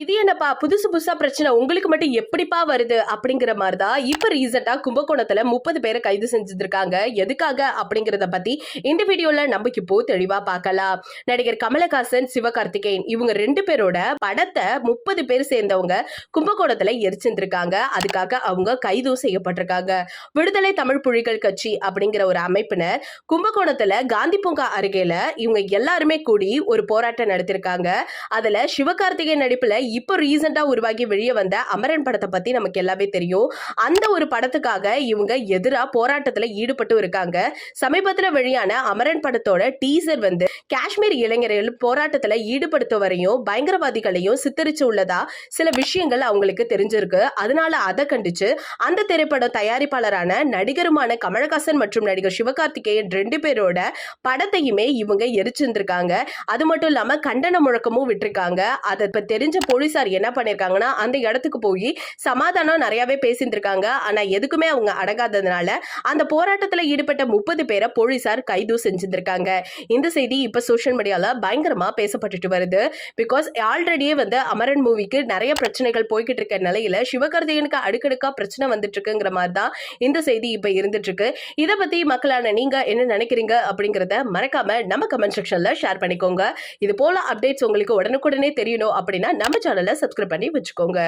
இது என்னப்பா புதுசு புதுசா பிரச்சனை உங்களுக்கு மட்டும் எப்படிப்பா வருது அப்படிங்கிற மாதிரி தான் இப்ப ரீசெண்டா கும்பகோணத்துல 30 பேரை கைது செஞ்சிருக்காங்க. எதுக்காக அப்படிங்கறத பத்தி இந்த வீடியோல நம்ம இப்போ தெளிவா பார்க்கலாம். நடிகர் கமலஹாசன், சிவகார்த்திகேயன் இவங்க 2 பேரோட படத்தை 30 பேர் சேர்ந்தவங்க கும்பகோணத்துல எரிச்சிருந்திருக்காங்க. அதுக்காக அவங்க கைதும் செய்யப்பட்டிருக்காங்க. விடுதலை தமிழ் புலிகள் கட்சி அப்படிங்கிற ஒரு அமைப்பினர் கும்பகோணத்துல காந்தி பூங்கா அருகேல இவங்க எல்லாருமே கூடி ஒரு போராட்டம் நடத்திருக்காங்க. அதுல சிவகார்த்திகேயன் நடிப்புல இப்போ ரீசெண்டா உருவாகி வெளியே வந்த அமரன் படத்தை பத்தி நமக்கு எல்லாமே தெரியும். அந்த ஒரு படத்துக்காக இவங்க எதிரா போராட்டத்துல ஈடுபட்டு இருக்காங்க. சமீபத்துல வெளியான அமரன் படத்தோட டீசர் காஷ்மீர் இளைஞர்கள் போராட்டத்துல ஈடுபடுத்த வரையும் பயங்கரவாதிகளையும் சித்தரிச்சு உள்ளதா சில விஷயங்கள் அவங்களுக்கு தெரிஞ்சிருக்கு. அதனால அதை கண்டிச்சு அந்த திரைப்பட தயாரிப்பாளரான நடிகருமான கமலஹாசன் மற்றும் நடிகர் சிவகார்த்திகேயன் 2 பேரோட படத்தையுமே இவங்க எரிச்சிருந்திருக்காங்க. அது மட்டும் இல்லாம கண்டன முழக்கமும் விட்டுருக்காங்க. அதை தெரிஞ்ச போலீசார் என்ன பண்ணிருக்காங்கன்னா அந்த இடத்துக்கு போய் சமாதானம் நிறையவே பேசியிருக்காங்க. ஆனா எதுக்குமே அவங்க அடங்காததுனால அந்த போராட்டத்துல ஈடுபட்ட 30 பேரை போலீசார் கைது செஞ்சிருக்காங்க. இந்த செய்தி இப்ப சோசியல் மீடியால பயங்கரமா பேசப்பட்டுட்டு வருது. பிகாஸ் ஆல்ரெடியே அமரன் மூவிக்கு நிறைய பிரச்சனைகள் போய்கிட்டு இருக்க நிலையில சிவகார்த்திகேயனுக்கு அடுக்கடுக்கா பிரச்சனை வந்துட்டு இருக்குங்கிற மாதிரி தான் இந்த செய்தி இப்ப இருந்துட்டு இருக்கு. இதை பத்தி மக்களான நீங்க என்ன நினைக்கிறீங்க அப்படிங்கறத மறக்காம நம்ம கமெண்ட் செக்ஷன்ல ஷேர் பண்ணிக்கோங்க. இது போல அப்டேட்ஸ் உங்களுக்கு உடனுக்குடனே தெரியணும் அப்படின்னா நம்ம சேனலை சப்ஸ்கிரைப் பண்ணி வச்சுக்கோங்க.